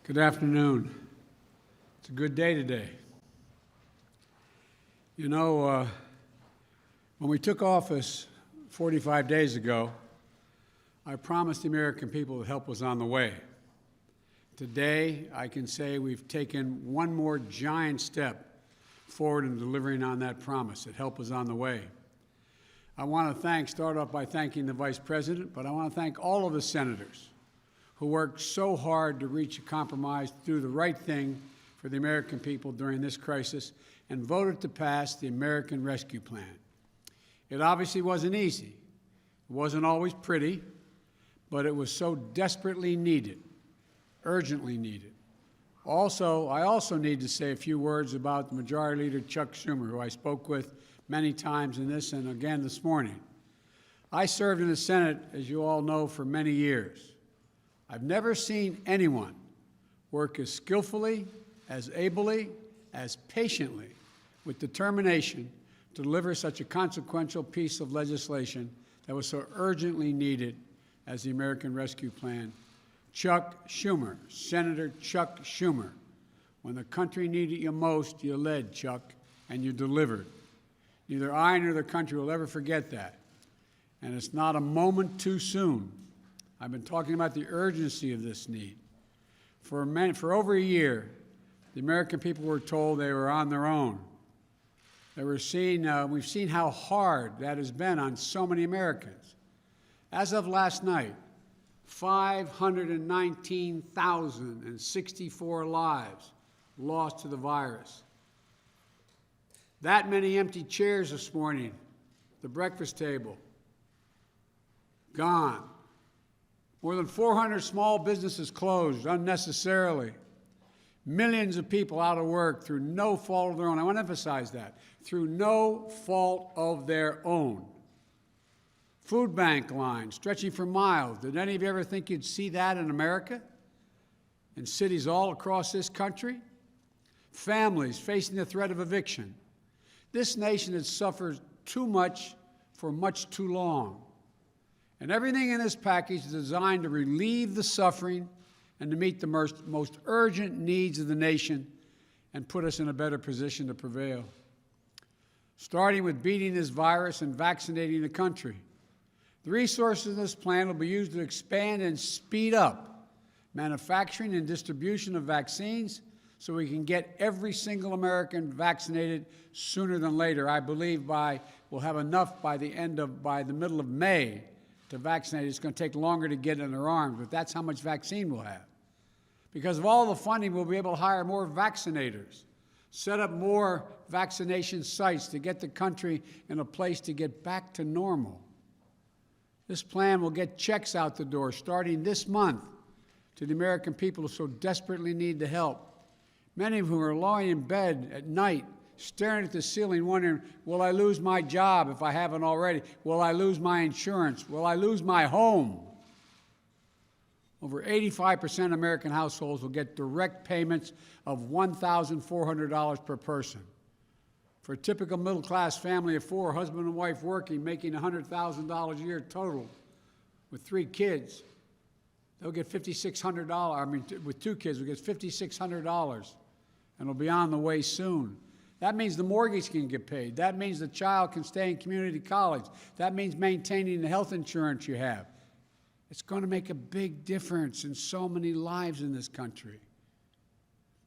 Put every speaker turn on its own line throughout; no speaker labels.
Good afternoon. It's a good day today. You know, when we took office 45 days ago, I promised the American people that help was on the way. Today, I can say we've taken one more giant step forward in delivering on that promise, that help was on the way. I want to start off by thanking the Vice President, but I want to thank all of the senators who worked so hard to reach a compromise, do the right thing for the American people during this crisis, and voted to pass the American Rescue Plan. It obviously wasn't easy. It wasn't always pretty, but it was so desperately needed, urgently needed. I also need to say a few words about Majority Leader Chuck Schumer, who I spoke with many times in this and again this morning. I served in the Senate, as you all know, for many years. I've never seen anyone work as skillfully, as ably, as patiently, with determination to deliver such a consequential piece of legislation that was so urgently needed as the American Rescue Plan. Chuck Schumer, Senator Chuck Schumer. When the country needed you most, you led, Chuck, and you delivered. Neither I nor the country will ever forget that. And it's not a moment too soon. I've been talking about the urgency of this need. For over a year, the American people were told they were on their own. We've seen how hard that has been on so many Americans. As of last night, 519,064 lives lost to the virus. That many empty chairs this morning, the breakfast table, gone. More than 400 small businesses closed unnecessarily. Millions of people out of work through no fault of their own. I want to emphasize that. Through no fault of their own. Food bank lines stretching for miles. Did any of you ever think you'd see that in America? In cities all across this country? Families facing the threat of eviction. This nation has suffered too much for much too long. And everything in this package is designed to relieve the suffering and to meet the most urgent needs of the nation and put us in a better position to prevail. Starting with beating this virus and vaccinating the country. The resources in this plan will be used to expand and speed up manufacturing and distribution of vaccines so we can get every single American vaccinated sooner than later. I believe we'll have enough by the middle of May to vaccinate. It's going to take longer to get in their arms, but that's how much vaccine we'll have. Because of all the funding, we'll be able to hire more vaccinators, set up more vaccination sites to get the country in a place to get back to normal. This plan will get checks out the door starting this month to the American people who so desperately need the help. Many of whom are lying in bed at night, staring at the ceiling, wondering, will I lose my job if I haven't already? Will I lose my insurance? Will I lose my home? Over 85% of American households will get direct payments of $1,400 per person. For a typical middle-class family of four, husband and wife working, making $100,000 a year total, with 3 kids, they'll get $5,600. With 2 kids, we'll get $5,600, and it'll be on the way soon. That means the mortgage can get paid. That means the child can stay in community college. That means maintaining the health insurance you have. It's going to make a big difference in so many lives in this country.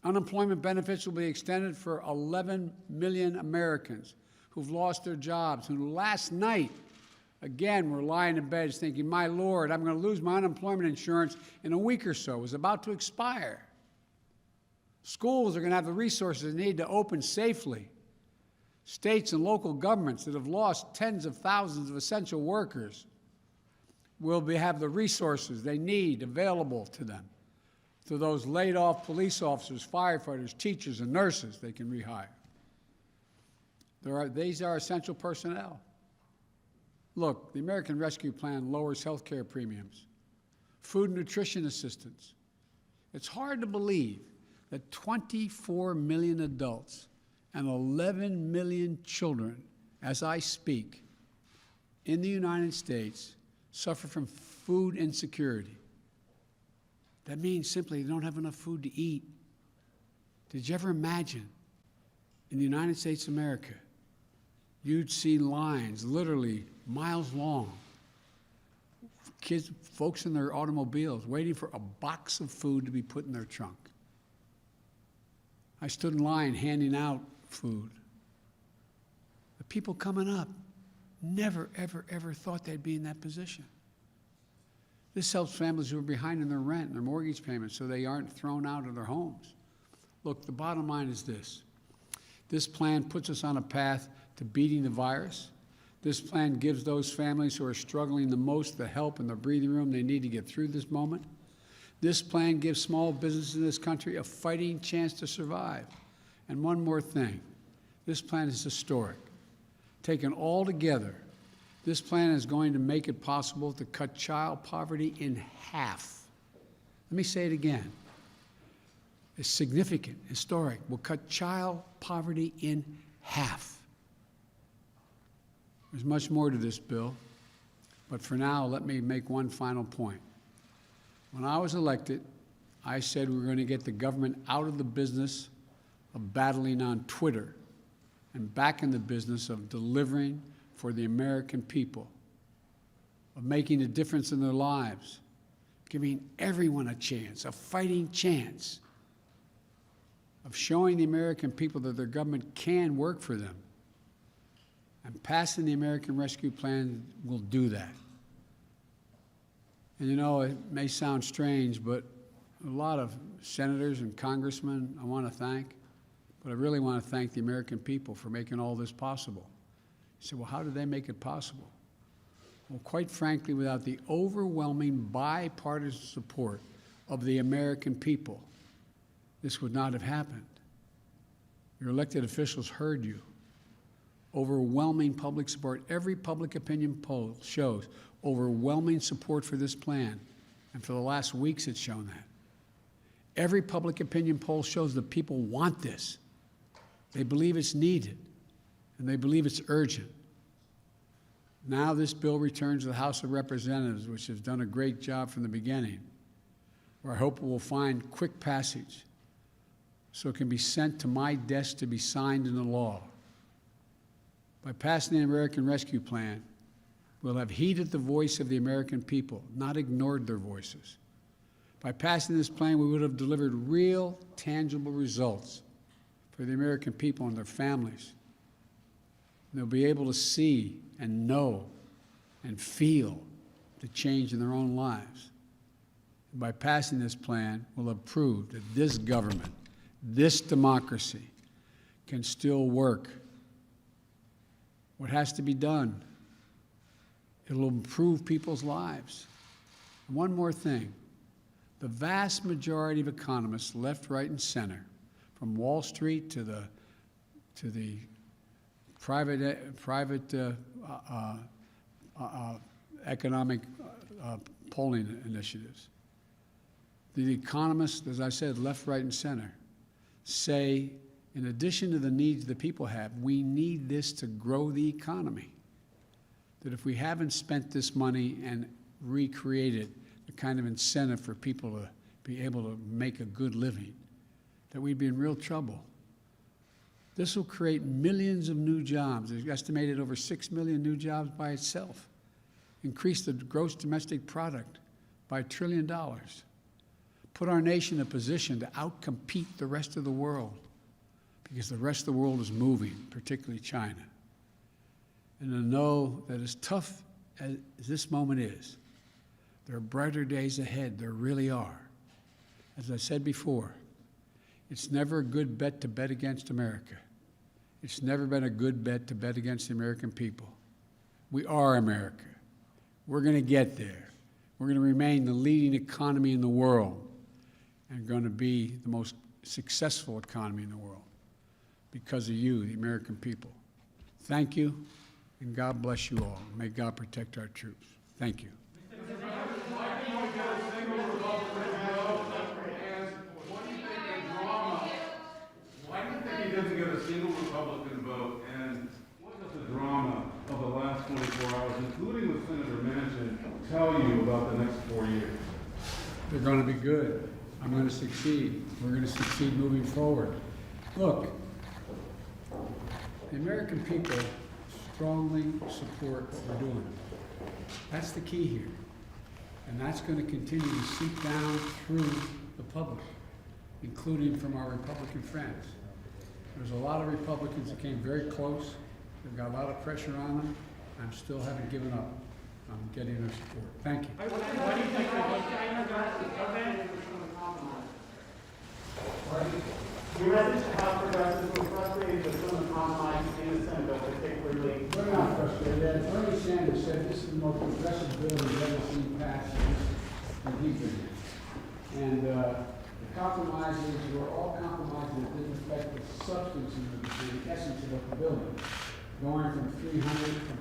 Unemployment benefits will be extended for 11 million Americans who've lost their jobs, who last night, again, were lying in bed thinking, my Lord, I'm going to lose my unemployment insurance in a week or so. It was about to expire. Schools are going to have the resources they need to open safely. States and local governments that have lost tens of thousands of essential workers will have the resources they need available to them. To those laid-off police officers, firefighters, teachers, and nurses they can rehire. These are essential personnel. Look, the American Rescue Plan lowers health care premiums, food and nutrition assistance. It's hard to believe that 24 million adults and 11 million children, as I speak, in the United States suffer from food insecurity. That means simply they don't have enough food to eat. Did you ever imagine in the United States of America, you'd see lines literally miles long, folks in their automobiles waiting for a box of food to be put in their trunk? I stood in line handing out food. The people coming up never, ever, ever thought they'd be in that position. This helps families who are behind in their rent and their mortgage payments so they aren't thrown out of their homes. Look, the bottom line is this. This plan puts us on a path to beating the virus. This plan gives those families who are struggling the most the help and the breathing room they need to get through this moment. This plan gives small businesses in this country a fighting chance to survive. And one more thing, this plan is historic. Taken all together, this plan is going to make it possible to cut child poverty in half. Let me say it again. It's significant, historic. We'll cut child poverty in half. There's much more to this bill, but for now, let me make one final point. When I was elected, I said we were going to get the government out of the business of battling on Twitter and back in the business of delivering for the American people, of making a difference in their lives, giving everyone a chance, a fighting chance, of showing the American people that their government can work for them. And passing the American Rescue Plan will do that. And you know, it may sound strange, but a lot of senators and congressmen I want to thank, but I really want to thank the American people for making all this possible. You say, well, how did they make it possible? Well, quite frankly, without the overwhelming bipartisan support of the American people, this would not have happened. Your elected officials heard you. Overwhelming public support. Every public opinion poll shows overwhelming support for this plan. And for the last weeks, it's shown that. Every public opinion poll shows that people want this. They believe it's needed, and they believe it's urgent. Now this bill returns to the House of Representatives, which has done a great job from the beginning, where I hope it will find quick passage so it can be sent to my desk to be signed into law. By passing the American Rescue Plan, we'll have heeded the voice of the American people, not ignored their voices. By passing this plan, we would have delivered real, tangible results for the American people and their families. And they'll be able to see and know and feel the change in their own lives. And by passing this plan, we'll have proved that this government, this democracy, can still work. What has to be done? It'll improve people's lives. And one more thing. The vast majority of economists, left, right, and center, from Wall Street to the private economic polling initiatives, the economists, as I said, left, right, and center, say, in addition to the needs the people have, we need this to grow the economy. That if we haven't spent this money and recreated the kind of incentive for people to be able to make a good living, that we'd be in real trouble. This will create millions of new jobs. There's estimated over 6 million new jobs by itself. Increase the gross domestic product by $1 trillion. Put our nation in a position to outcompete the rest of the world, because the rest of the world is moving, particularly China. And to know that as tough as this moment is, there are brighter days ahead. There really are. As I said before, it's never a good bet to bet against America. It's never been a good bet to bet against the American people. We are America. We're going to get there. We're going to remain the leading economy in the world and going to be the most successful economy in the world because of you, the American people. Thank you, and God bless you all. May God protect our troops. Thank you.
Why do you think he doesn't get a single Republican vote? And what does the drama of the last 24 hours, including with Senator Manchin, tell you about the next 4 years?
they're gonna be good. I'm gonna succeed. We're gonna succeed moving forward. Look, the American people strongly support what we're doing. That's the key here. And that's gonna continue to seep down through the public, including from our Republican friends. There's a lot of Republicans that came very close. They've got a lot of pressure on them. I still haven't given up on getting their support. Thank you.
Why do you think you message to House progressives were frustrated with some of the compromise in the Senate bill, particularly?
We're not frustrated. As Bernie Sanders said, this is the most progressive bill we've ever seen passed since he's been here. And the compromises were all compromises that didn't affect the substance and the essence of what the bill is. Going from $400 to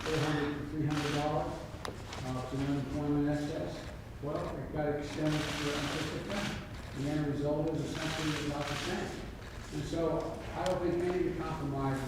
$300 to unemployment excess. Well, it got extended to just a thing. The end result is essentially about the same. And so I don't think any of the compromises